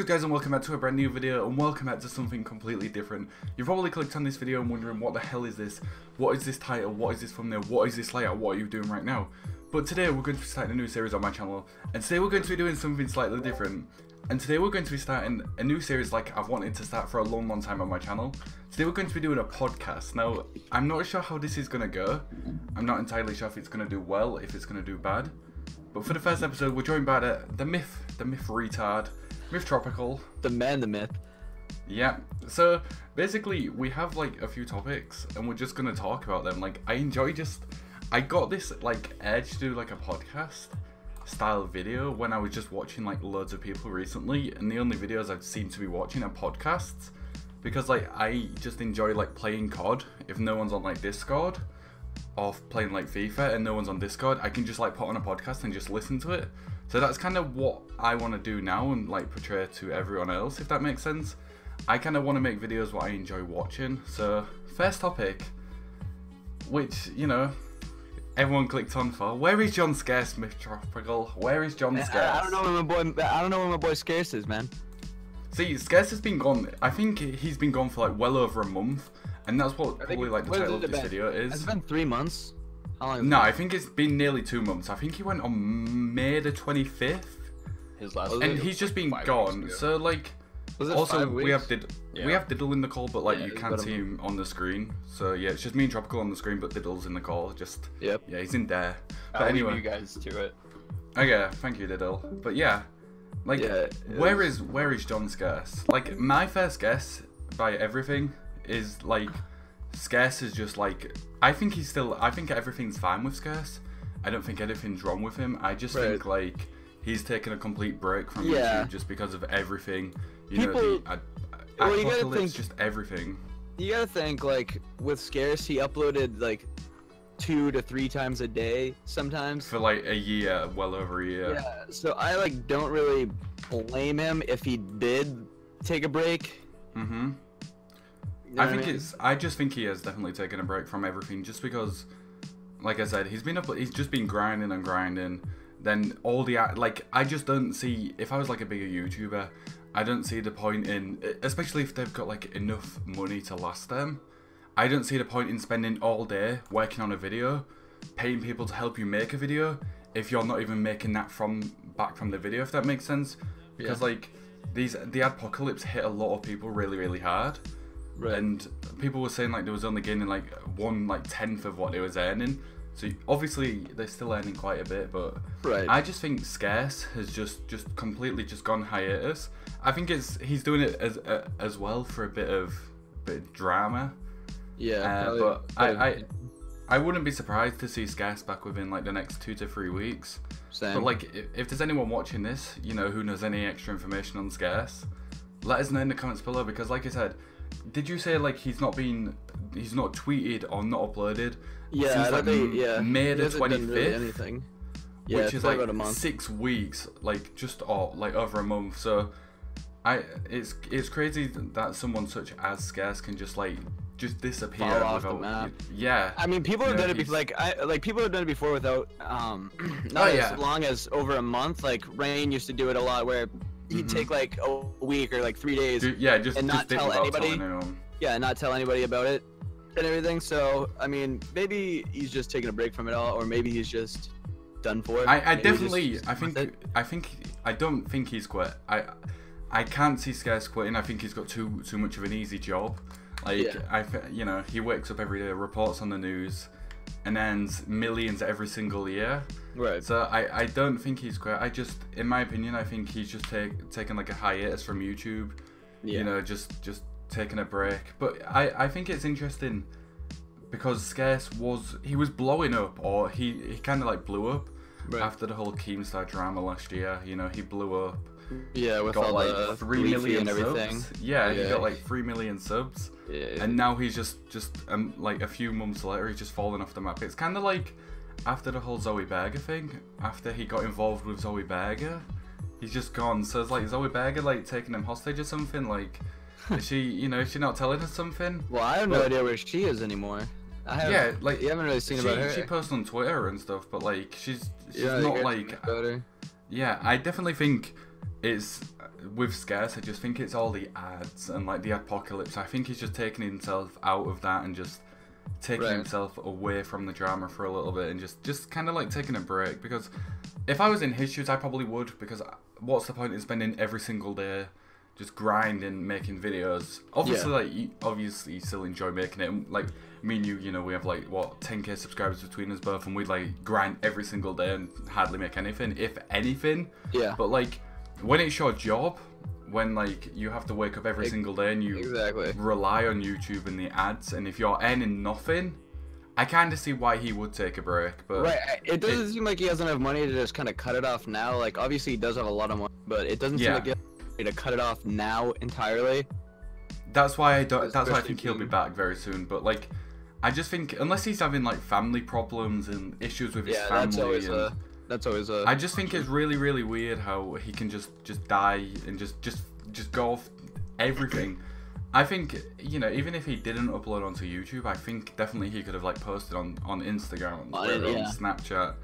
guys, and welcome back to a brand new video, and welcome back to something completely different. You've probably clicked on this video and wondering, what the hell is this? What is this title? What is this thumbnail? What is this layout? What are you doing right now? But today we're going to be starting a new series on my channel, and today we're going to be doing something slightly different. And today we're going to be starting a new series like I've wanted to start for a long time on my channel. Today we're going to be doing a podcast. Now, I'm not sure how this is going to go. I'm not entirely sure if it's going to do well, if it's going to do bad. But for the first episode, we're joined by the myth retard, Myth Tropical. The man, the myth. Yeah, so basically we have like a few topics and we're just gonna talk about them. Like, I got this like urge to do like a podcast style video when I was just watching like loads of people recently, and the only videos I've seemed to be watching are podcasts, because like I just enjoy like playing COD. If no one's on like Discord, or playing like FIFA and no one's on Discord, I can just like put on a podcast and just listen to it. So that's kind of what I want to do now and like portray to everyone else, if that makes sense. I kind of want to make videos what I enjoy watching. So first topic, which, you know, everyone clicked on for. Where is John Scarce, Myth Tropical? Where is John Scarce? I don't know where my boy Scarce is, man. See, Scarce has been gone. I think he's been gone for like well over a month, and that's what probably like the title of this video is. It's been 3 months. How long has No, I think it's been nearly 2 months. I think he went on May the 25th. His last and he's just been gone. So like, also we have Diddle in the call, but like you can't see him on the screen. So yeah, it's just me and Tropical on the screen, but Diddle's in the call. Just yeah, he's in there. But anyway, you guys to it. Okay, thank you, Diddle. But yeah, like where is John Scarce? Like, my first guess by everything is like Scarce is just like, I think everything's fine with Scarce. I don't think anything's wrong with him. I just think like he's taken a complete break from YouTube just because of everything. You know, the apocalypse, just everything. You gotta think, like, with Scarce, he uploaded like 2 to 3 times a day sometimes. For like a year, well over a year. Yeah, so I like don't really blame him if he did take a break. Mm-hmm. I just think he has definitely taken a break from everything, just because, like I said, he's just been grinding and grinding. Then all the like, I just don't see, if I was like a bigger YouTuber, I don't see the point in, especially if they've got like enough money to last them, I don't see the point in spending all day working on a video, paying people to help you make a video, if you're not even making that back from the video, if that makes sense. Because like the apocalypse hit a lot of people really hard. Right. And people were saying like they was only gaining like 1/10 of what they was earning. So obviously they're still earning quite a bit, but I just think Scarce has just completely gone hiatus. I think he's doing it as well for a bit of drama. Yeah. But I wouldn't be surprised to see Scarce back within like the next 2 to 3 weeks. Same. But like, if there's anyone watching this, you know, who knows any extra information on Scarce, let us know in the comments below, because like I said, did you say like he's not tweeted or not uploaded since like May the 25th, which is like 6 weeks, like just like over a month. So it's crazy that someone such as Scarce can just disappear off the map. Yeah, I mean, people have done it before. People have done it before without not as long as over a month. Like Rain used to do it a lot, where he'd take like a week or like 3 days, and not tell anybody. Yeah, and not tell anybody about it and everything. So I mean, maybe he's just taking a break from it all, or maybe he's just done for. I don't think he's quit. I can't see Scarce quitting. I think he's got too much of an easy job. Like, you know, he wakes up every day, reports on the news, and earns millions every single year. Right. So I don't think he's quit. In my opinion, I think he's just taken like a hiatus from YouTube. Yeah. You know, just taking a break. But I think it's interesting, because Scarce was blowing up, or he kind of like blew up after the whole Keemstar drama last year. You know, he blew up. Yeah, with all like the 3 million and everything. Subs. Yeah, he got like 3 million subs. Yeah. And now he's just like a few months later, he's just fallen off the map. It's kind of like after the whole Zoe Berger thing. After he got involved with Zoe Berger, he's just gone. So it's like Zoe Berger like taking him hostage or something. Like, is she not telling us something? Well, I have no idea where she is anymore. Like, you haven't really seen about her. She posts on Twitter and stuff, but like she's not like. Yeah, I definitely think it's with Scarce, I just think it's all the ads and like the apocalypse. I think he's just taking himself out of that and just taking himself away from the drama for a little bit and just kind of like taking a break. Because if I was in his shoes, I probably would, because what's the point in spending every single day just grinding, making videos? Obviously, like, you still enjoy making it. Like, me and you know, we have like, what, 10k subscribers between us both, and we like grind every single day and hardly make anything, if anything. Yeah. But like, when it's your job, when like you have to wake up every single day and you rely on YouTube and the ads, and if you're earning nothing, I kind of see why he would take a break. But it doesn't seem like he has enough money to just kind of cut it off now. Like, obviously he does have a lot of money, but it doesn't seem like he has money to cut it off now entirely. That's why I don't. That's why I think he'll be back very soon. But like, I just think unless he's having like family problems and issues with his family, that's always a. I just think it's really, really weird how he can just die and just go off everything. I think, you know, even if he didn't upload onto YouTube, I think definitely he could have like posted on Instagram or on Snapchat.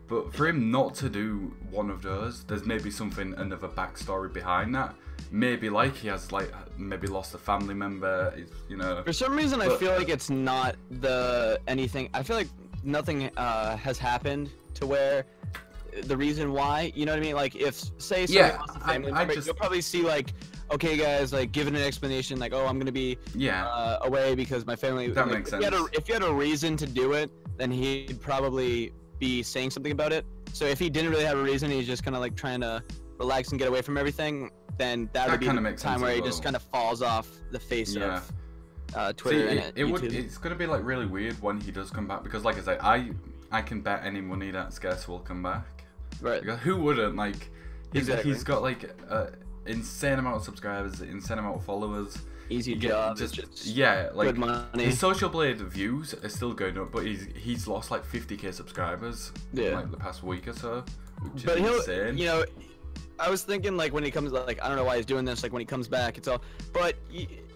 But for him not to do one of those, there's maybe another backstory behind that. Maybe like he has like maybe lost a family member, you know. For some reason, I feel like it's not anything. I feel like nothing has happened to where the reason why, you know what I mean? Like, if say someone lost a family member, you'll probably see like, okay guys, like give it an explanation, like, oh, I'm gonna be away because my family. That makes sense. If you had a reason to do it, then he'd probably be saying something about it. So if he didn't really have a reason, he's just kind of like trying to relax and get away from everything, then that would be the time where he just kind of falls off the face of Twitter. See, it's gonna be like really weird when he does come back, because like I say, I can bet any money that Scarce will come back. Right. Because who wouldn't? Like, he's got like insane amount of subscribers, insane amount of followers. Easy job. Like good money. His Social Blade views are still going up, but he's lost like 50k subscribers in like the past week or so, which is insane. You know, I was thinking like when he comes, like, I don't know why he's doing this. Like when he comes back, it's all. But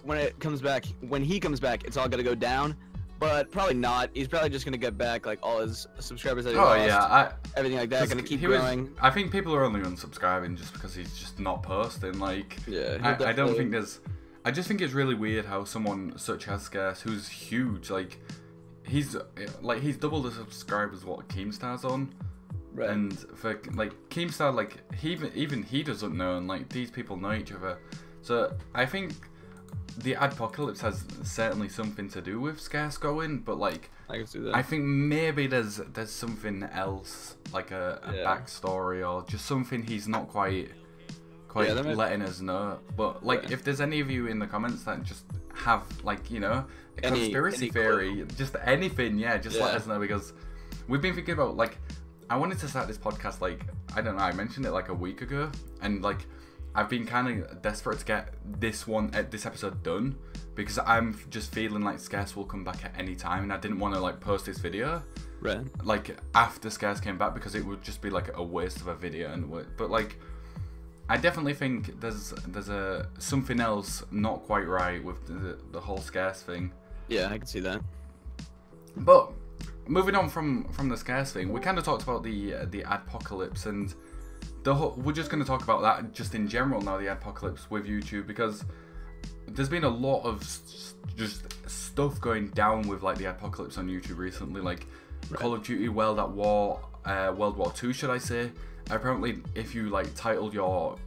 when he comes back, it's all gonna go down. But probably not. He's probably just gonna get back like all his subscribers that he lost. Everything like that, gonna keep growing. I think people are only unsubscribing just because he's just not posting. Like, I don't think there's. I just think it's really weird how someone such as Scarce, who's huge, like he's double the subscribers what Keemstar's on. Right. And for like Keemstar, like even he doesn't know, and like these people know each other. So I think the adpocalypse has certainly something to do with Scarce going, but like I can see that. I think maybe there's something else, like a backstory or just something he's not quite letting us know. But like if there's any of you in the comments that just have like, you know, a conspiracy theory, just anything, let us know, because we've been thinking about, like, I wanted to start this podcast, like, I don't know, I mentioned it like a week ago, and like I've been kind of desperate to get this episode done, because I'm just feeling like Scarce will come back at any time, and I didn't want to like post this video like after Scarce came back, because it would just be like a waste of a video. But like I definitely think there's something else not quite right with the whole Scarce thing. Yeah, I can see that. But moving on from the Scarce thing, we kind of talked about the adpocalypse, and we're just going to talk about that just in general now, the adpocalypse with YouTube, because there's been a lot of just stuff going down with like the adpocalypse on YouTube recently, like Call of Duty World War II, should I say. Apparently, if you like titled your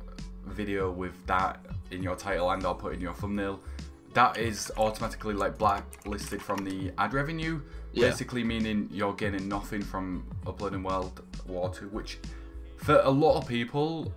video with that in your title and or put in your thumbnail, that is automatically like blacklisted from the ad revenue, basically meaning you're getting nothing from uploading World War II, which for a lot of people,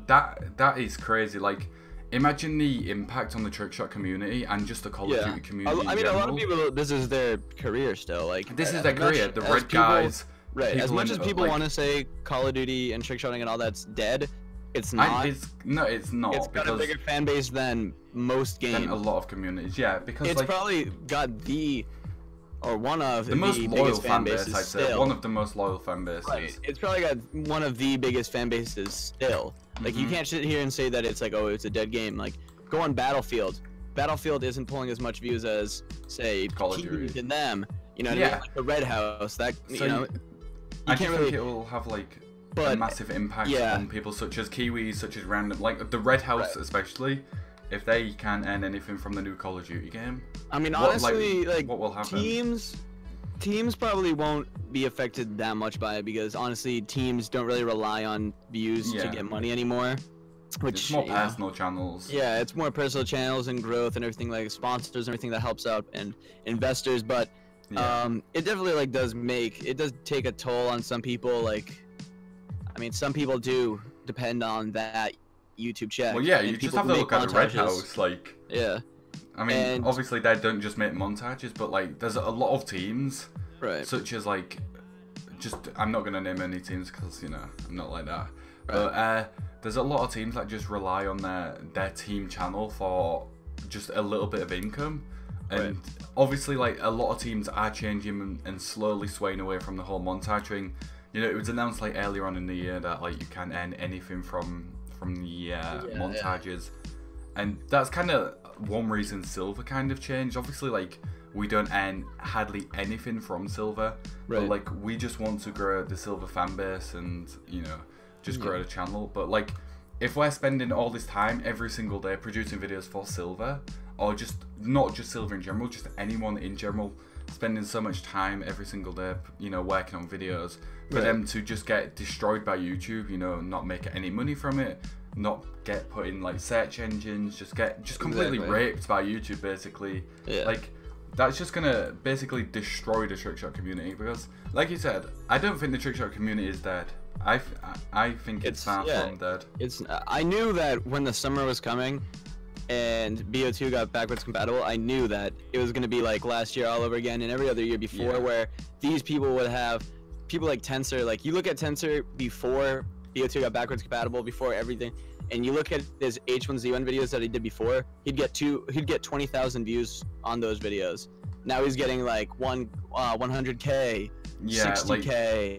that is crazy. Like, imagine the impact on the trickshot community and just the Call of Duty community. I mean, a lot of people, this is their career still. Like, this is their career. The red guys. Right. As much as people want to say Call of Duty and trickshotting and all that's dead, it's not. It's not. It's got a bigger fan base than most games. Than a lot of communities, because it's like, probably got one of the most loyal biggest fan bases. I'd say one of the most loyal fan bases. Right. It's probably got one of the biggest fan bases still. Like, you can't sit here and say that it's like, oh, it's a dead game. Like, go on Battlefield. Battlefield isn't pulling as much views as, say, Call of Duty. And them. You know what I mean? Like the Red House. That, you know. I can't think it will have like a massive impact on people such as Kiwis, such as random, like the Red House especially. If they can't earn anything from the new Call of Duty game, I mean, honestly, what will happen? Teams probably won't be affected that much by it because honestly, teams don't really rely on views to get money anymore. Which it's more personal channels. Yeah, it's more personal channels and growth and everything, like sponsors and everything that helps out and investors. But it definitely like does take a toll on some people. Like, I mean, some people do depend on that YouTube check. Well, yeah, you just have to look at the Red House, like. Yeah. I mean, obviously they don't just make montages, but like, there's a lot of teams, such as like, I'm not gonna name any teams because I'm not like that. But there's a lot of teams that just rely on their team channel for just a little bit of income, and obviously like a lot of teams are changing and slowly swaying away from the whole montage thing. It was announced like earlier on in the year that like you can't earn anything from the montages, and that's kind of one reason Silver kind of changed. Obviously, like we don't earn hardly anything from Silver, but like we just want to grow the Silver fan base and just grow the channel. But like if we're spending all this time every single day producing videos for Silver, or just not just Silver in general, just anyone in general spending so much time every single day working on videos, for them to just get destroyed by YouTube, not make any money from it, not get put in like search engines, just completely raped by YouTube basically. Like that's just gonna basically destroy the trickshot community, because like you said, I don't think the trickshot community is dead. I think it's far from dead. I knew that when the summer was coming and BO2 got backwards compatible, I knew that it was going to be like last year all over again and every other year before, where these people would have people like Tensor. Like you look at Tensor before BO2 got backwards compatible, before everything, and you look at his H1Z1 videos that he did before, he'd get 20,000 views on those videos. Now he's getting like 100K. 60K. Like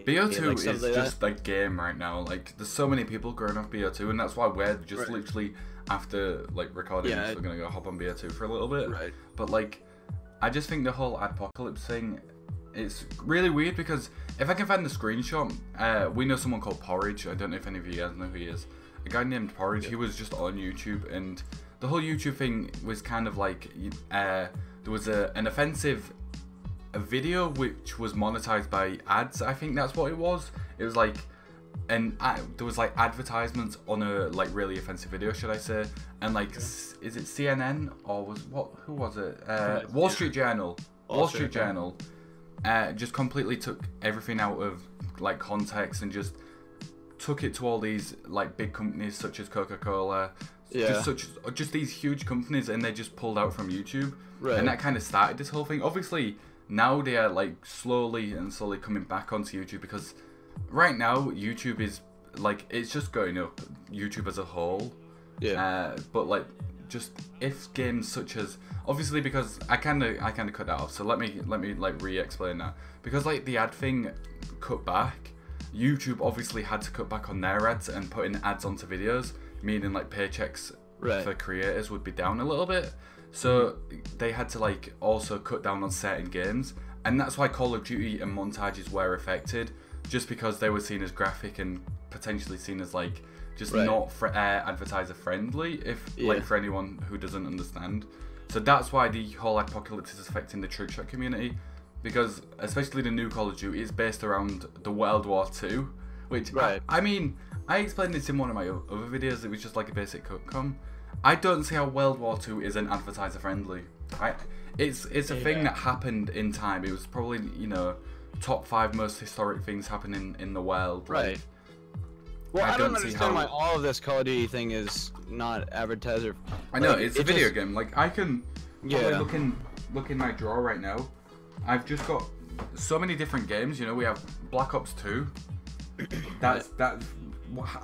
BO2 is just a game right now. Like there's so many people growing off BO2, and that's why we're just literally after like recording we're gonna go hop on BO2 for a little bit. But like I just think the whole Adpocalypse thing, it's really weird, because if I can find the screenshot, we know someone called Porridge. I don't know if any of you guys know who he is. A guy named Porridge. He was just on YouTube, and the whole YouTube thing was kind of like there was an offensive video which was monetized by ads. I think that's what it was. It was like there was like advertisements on a like really offensive video, should I say, and like is it CNN or who was it, Wall Street Journal. Wall Street Journal just completely took everything out of like context and just took it to all these like big companies such as Coca-Cola, just these huge companies, and they just pulled out from YouTube, and that kind of started this whole thing. Obviously now they are like slowly coming back onto YouTube, because right now YouTube is like, it's just going up, YouTube as a whole. But like just if games such as, obviously, because I kind of cut that off, so let me like re-explain that, because like the ad thing cut back, YouTube obviously had to cut back on their ads and putting ads onto videos, meaning like paychecks for creators would be down a little bit. So they had to like also cut down on certain games, and that's why Call of Duty and montages were affected, just because they were seen as graphic and potentially seen as like just not advertiser friendly, like for anyone who doesn't understand. So that's why the whole Apocalypse is affecting the trickshot community, because especially the new Call of Duty is based around the World War II, which I mean, I explained this in one of my other videos. It was just like a basic cutcom. I don't see how World War II isn't advertiser friendly. It's a thing that happened in time. It was probably top 5 most historic things happening in the world. Well, I don't understand why all of this Call of Duty thing is not advertiser. I know, it's a video game. Like I can look in my drawer right now. I've just got so many different games. We have Black Ops 2. That's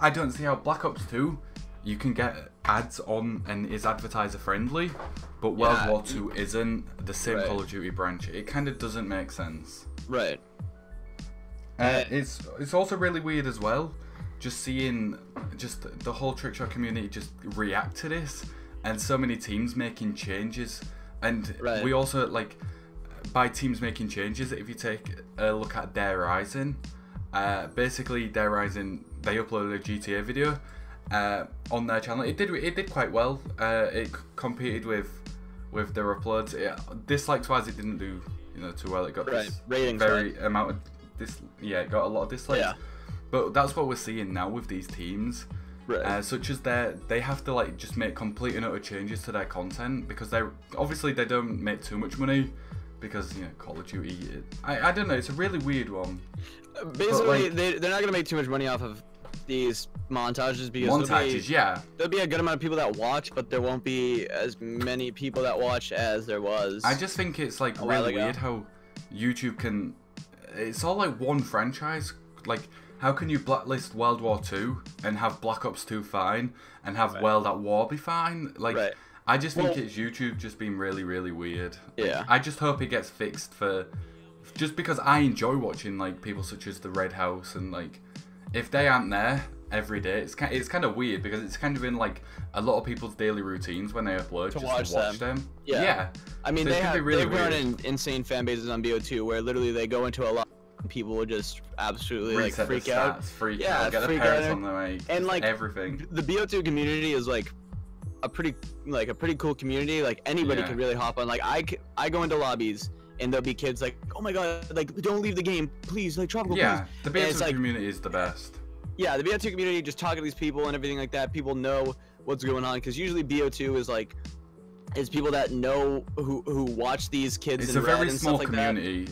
I don't see how Black Ops 2 you can get ads on and is advertiser friendly, but World War II isn't the same Call of Duty branch. It kind of doesn't make sense. It's also really weird as well, just seeing just the whole trickshot community just react to this, and so many teams making changes, and we also like by teams making changes. If you take a look at Dare Rising, Basically, Dare Rising, they uploaded a GTA video on their channel. It did quite well. It competed with their uploads. Dislikes wise, it didn't do too well. It got this ratings, very amount of it got a lot of dislikes. Yeah. But that's what we're seeing now with these teams. Right. Such as they have to like just make complete and utter changes to their content, because they don't make too much money, because Call of Duty. I don't know. It's a really weird one. Basically, they're not gonna make too much money off of these montages, because there'll be a good amount of people that watch, but there won't be as many people that watch as there was. I just think it's like really weird how YouTube can. It's all like one franchise. Like, how can you blacklist World War II and have Black Ops 2 fine and have World at War be fine? Like, I just think it's YouTube just being really, really weird. Yeah. I just hope it gets fixed just because I enjoy watching like people such as the Red House, and like if they aren't there every day, it's kind of weird, because it's kind of in like a lot of people's daily routines when they upload to watch them. Yeah. I mean, so they've run insane fan bases on BO2 where literally they go into a lot. People will just absolutely reset freak the stats, out, get the parents on the way, and like everything. The BO2 community is like a pretty cool community. Like anybody can really hop on. Like I go into lobbies and there'll be kids like, oh my god, like don't leave the game, please, like Tropical. Yeah, please. The BO2 community is the best. Yeah, the BO2 community, just talking to these people and everything like that. People know what's going on, because usually BO2 is people that know who watch these kids. It's a very small community.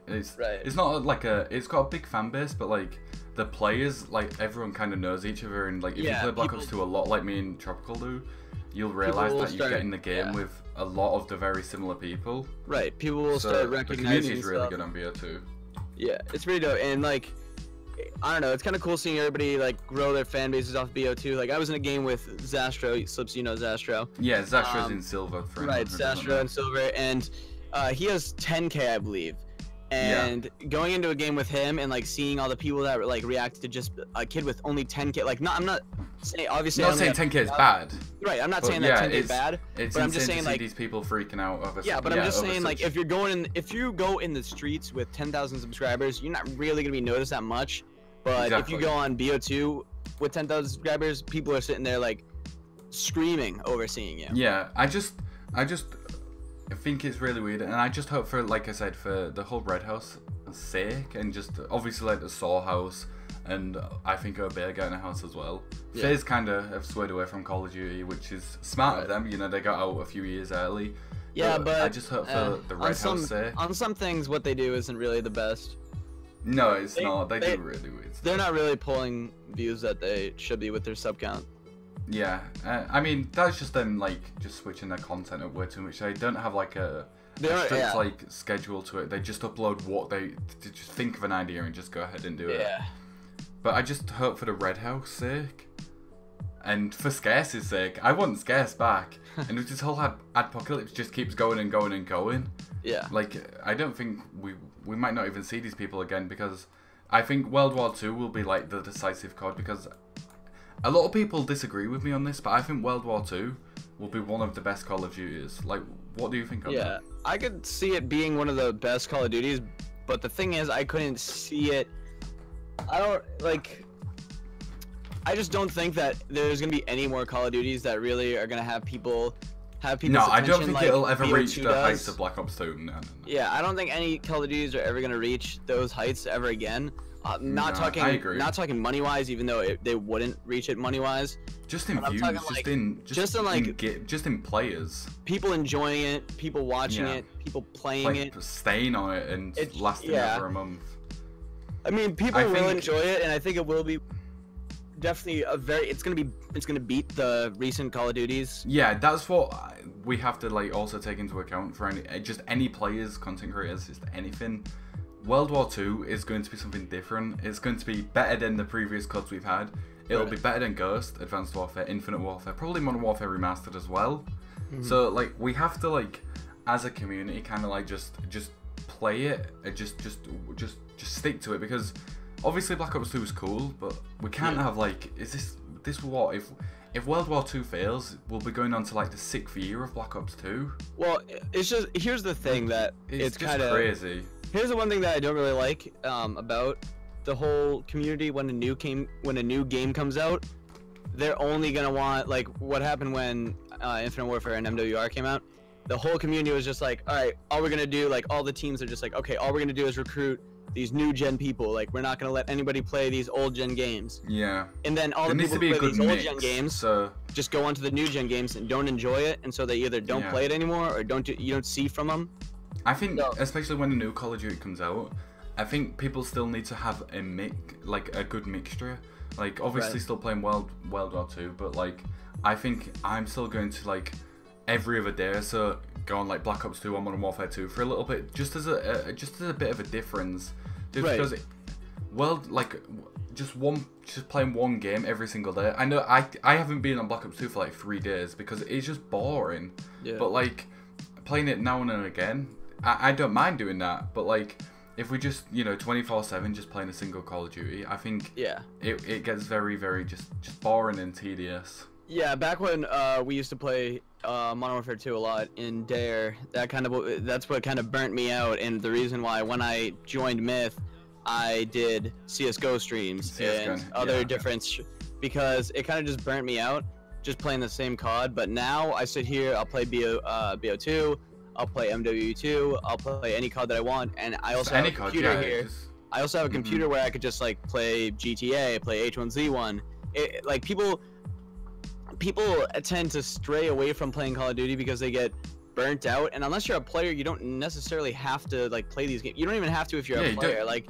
It's not like it's got a big fan base, but like the players, like everyone kind of knows each other, and like if you play Black Ops 2 a lot, like me and Tropical do, you'll realize that you get in the game with a lot of the very similar people. Right, people will start recognizing. The community is really good on BO2. Yeah, it's pretty dope, and like I don't know, it's kind of cool seeing everybody like grow their fan bases off BO2. Like I was in a game with Zastro, Slips, Zastro. Yeah, Zastro's in silver. Right, Zastro in silver, and he has 10K, I believe. And going into a game with him and like seeing all the people that like react to just a kid with only 10K, like I'm not saying, obviously I'm not saying 10K is bad. Right, I'm not saying that 10K is bad. But I'm just saying to see like these people freaking out over. Yeah, but I'm just saying like if you go in the streets with 10,000 subscribers, you're not really gonna be noticed that much. But if you go on BO2 with 10,000 subscribers, people are sitting there like screaming over seeing you. Yeah, I think it's really weird, and I just hope for, like I said, for the whole Red House sake, and just obviously like the Saw House, and I think Obey getting a house as well. Yeah. FaZe kind of have swayed away from Call of Duty, which is smart of them. They got out a few years early. Yeah, but I just hope for the Red House sake. On some things, what they do isn't really the best. No, it's not. They do really weird stuff. They're not really pulling views that they should be with their sub count. Yeah, I mean that's just them like just switching their content up way too much. They don't have like a strict like schedule to it. They just upload what they just think of an idea and just go ahead and do it. Yeah. But I just hope for the Red House sake, and for Scarce's sake, I want Scarce back. And if this whole apocalypse just keeps going and going and going, like I don't think we might not even see these people again, because I think World War II will be like the decisive code, because a lot of people disagree with me on this, but I think World War II will be one of the best Call of Duties. Like, what do you think of that? Yeah, I could see it being one of the best Call of Duties, but the thing is, I couldn't see it. I just don't think that there's gonna be any more Call of Duties that really are gonna have people. No, I don't think it'll ever reach the heights of Black Ops 2. No. Yeah, I don't think any Call of Duties are ever gonna reach those heights ever again. Not talking money wise, even though they wouldn't reach it money wise. Just in views, just in players. People enjoying it, people watching it, people playing it, staying on it, and lasting over a month. I mean, people will enjoy it, and I think it will be definitely it's gonna beat the recent Call of Duties. Yeah, that's what we have to like also take into account for any players, content creators, just anything. World War II is going to be something different. It's going to be better than the previous CODs we've had. It'll be better than Ghost, Advanced Warfare, Infinite Warfare, probably Modern Warfare Remastered as well. So like we have to like as a community kind of like just play it and just stick to it, because obviously Black Ops 2 is cool, but we can't have like this what if World War II fails, we'll be going on to like the 6th year of Black Ops 2. Well, it's just here's the thing that it's just kind of crazy. Here's the one thing that I don't really like about the whole community when a new game comes out, they're only gonna want, like what happened when Infinite Warfare and MWR came out. The whole community was just like, all right, all we're gonna do, like all the teams are just like, okay, all we're gonna do is recruit these new gen people. Like we're not gonna let anybody play these old gen games. Yeah. And then all the people who play these old gen games just go onto the new gen games and don't enjoy it, and so they either don't play it anymore or you don't see from them. I think, especially when a new Call of Duty comes out, I think people still need to have a good mixture. Like obviously still playing World War II, but like I think I'm still going to like every other day or so go on like Black Ops 2 or Modern Warfare 2 for a little bit, just as a bit of a difference. Just because just playing one game every single day. I know I haven't been on Black Ops 2 for like 3 days because it's just boring. Yeah. But like playing it now and again, I don't mind doing that. But like if we just 24/7 just playing a single Call of Duty, I think it gets very very just boring and tedious. Yeah, back when we used to play Modern Warfare 2 a lot in Dare, that's what kind of burnt me out, and the reason why when I joined Myth, I did CS:GO streams and other different because it kind of just burnt me out just playing the same COD. But now I sit here, I'll play BO2, I'll play MW2, I'll play any COD that I want, and I also have a computer here. I also have a computer where I could just like play GTA, play H1Z1. Like people tend to stray away from playing Call of Duty because they get burnt out, and unless you're a player, you don't necessarily have to like play these games. You don't even have to if you're a player. Like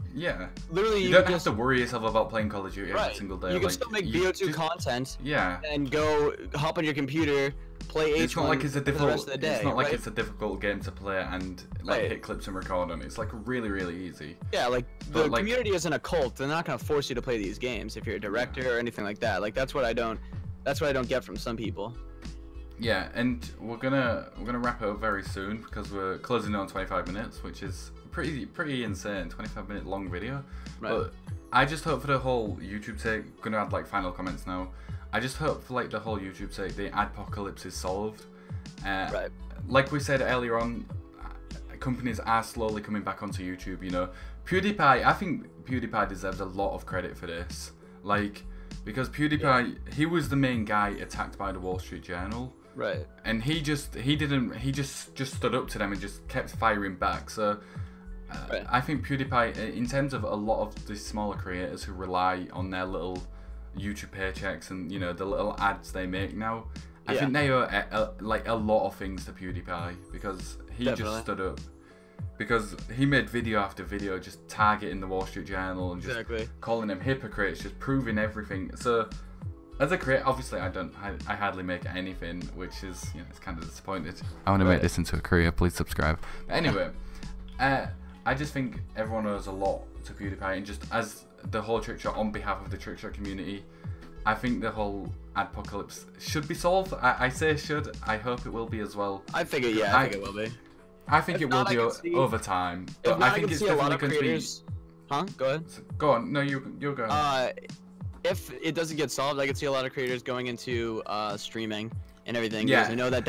literally, you don't have to worry yourself about playing Call of Duty every single day. You can still make BO2 content. And go hop on your computer, play H1 it's not like it's a difficult, the rest of the day. It's not like it's a difficult game to play and like hit clips and record on. It's like really really easy. Yeah, like the community isn't a cult. They're not gonna force you to play these games if you're a director or anything like that. Like that's what I don't get from some people. Yeah, and we're gonna wrap it up very soon because we're closing on 25 minutes, which is pretty insane. 25-minute long video. Right. But I just hope for the whole YouTube sake, gonna add like final comments now. I just hope for like the whole YouTube sake, the adpocalypse is solved. Like we said earlier on, companies are slowly coming back onto YouTube. PewDiePie. I think PewDiePie deserves a lot of credit for this. Like. Because PewDiePie, he was the main guy attacked by the Wall Street Journal. Right. And he just stood up to them and just kept firing back. So I think PewDiePie, in terms of a lot of the smaller creators who rely on their little YouTube paychecks and the little ads they make now, I think they owe a lot of things to PewDiePie because he just stood up. Because he made video after video just targeting the Wall Street Journal and just calling them hypocrites, just proving everything. So, as a creator, obviously I hardly make anything, which is, it's kind of disappointed. I want to make this into a career, please subscribe. But anyway, I just think everyone owes a lot to PewDiePie, and just as the whole trick shot, on behalf of the trick shot community, I think the whole adpocalypse should be solved. I say should, I hope it will be as well. I think it will be. I think it will be over time, but I think it's definitely going to be. Huh? Go ahead. Go on. No, you go. If it doesn't get solved, I could see a lot of creators going into streaming and everything. Yeah, I know that's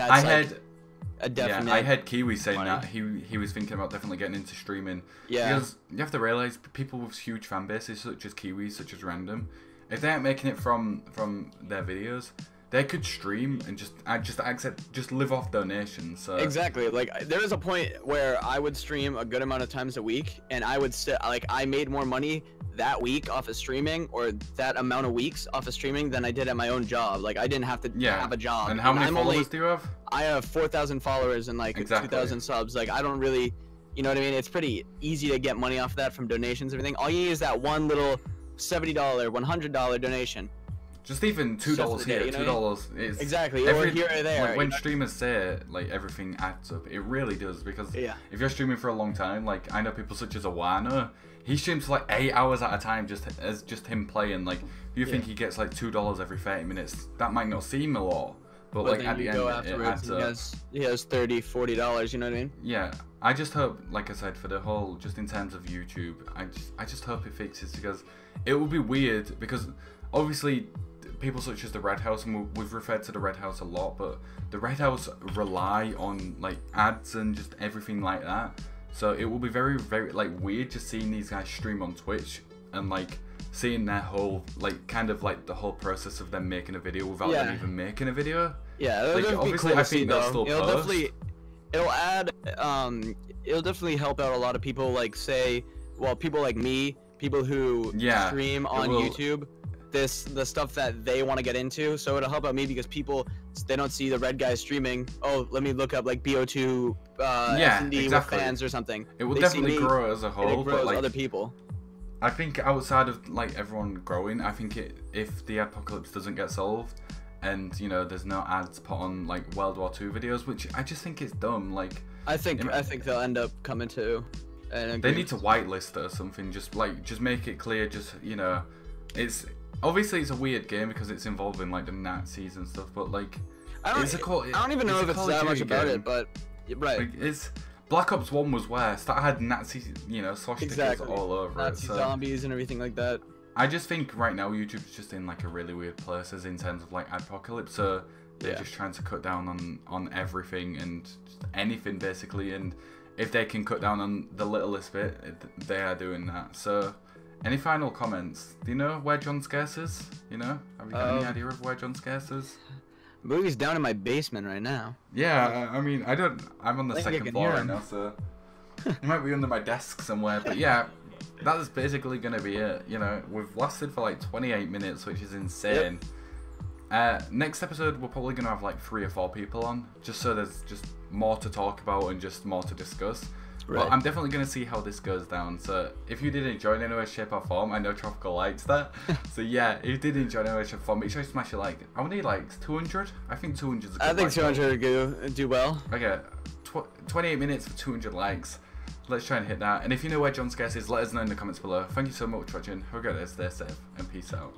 a definite. Yeah, I heard Kiwi saying that he was thinking about definitely getting into streaming. Yeah. Because you have to realize people with huge fan bases, such as Kiwi, such as Random, if they aren't making it from their videos, they could stream and just live off donations. So. Exactly. Like there was a point where I would stream a good amount of times a week, and I would I made more money that week off of streaming, or that amount of weeks off of streaming, than I did at my own job. Like I didn't have to have a job. And how many followers do you have? I have 4,000 followers and 2,000 subs. Like I don't really, you know what I mean? It's pretty easy to get money off of that from donations and everything. All you need is that one little $70, $100 donation. Just even $2 here, $2 is exactly or here or there. Like when streamers say everything adds up, it really does, because if you're streaming for a long time, like I know people such as Awano, he streams for 8 hours at a time just him playing. Like you think he gets $2 every 30 minutes, that might not seem a lot, but at the end it adds up. He has $30, $40. You know what I mean? Yeah. I just hope, like I said, for the whole, just in terms of YouTube, I just hope it fixes, because it would be weird, because obviously people such as the Red House, and we've referred to the Red House a lot, but the Red House rely on ads and just everything like that. So it will be very, very weird just seeing these guys stream on Twitch and like seeing their whole like kind of like the whole process of them making a video without them even making a video. Yeah, like, obviously cool I think they'll still post. It'll add it'll definitely help out a lot of people, like say, well, people like me, people who stream on YouTube, the stuff that they want to get into. So it'll help out me because people, they don't see the red guy streaming. Oh, let me look up like BO2 S&D with fans or something. It will definitely grow as a whole, it grows but like other people. I think outside of like everyone growing, I think if the apocalypse doesn't get solved, and you know there's no ads put on like World War II videos, which I just think is dumb. Like I think they'll end up coming to. They need to whitelist it or something. Just make it clear. Just you know, it's obviously it's a weird game because it's involving like the Nazis and stuff. But like, I don't even know if it's that much about it. But right, like, it's Black Ops 1 was worse. That had Nazi, you know, swastikas all over Nazi it. So zombies and everything like that. I just think right now YouTube's just in like a really weird place as in terms of like apocalypse. So they're just trying to cut down on everything and just anything basically. And if they can cut down on the littlest bit, they are doing that. So any final comments? Do you know where John Scarce is? You know, have you got any idea of where John Scarce is? Movie's down in my basement right now. Yeah, I mean, I'm on the second floor right now, so he might be under my desk somewhere. But yeah, that's basically gonna be it. You know, we've lasted for like 28 minutes, which is insane. Next episode, we're probably gonna have like 3 or 4 people on, just so there's just more to talk about and just more to discuss. Right. But I'm definitely going to see how this goes down. So if you did enjoy in any way, shape or form, I know Tropical likes that. So yeah, if you did enjoy in any way, shape or form, make sure you smash a like. How many likes? 200? I think 200 is a good I think 200 would do well. Okay, 28 minutes for 200 likes. Let's try and hit that. And if you know where John Scarce is, let us know in the comments below. Thank you so much for watching. Have a great day, stay safe, and peace out.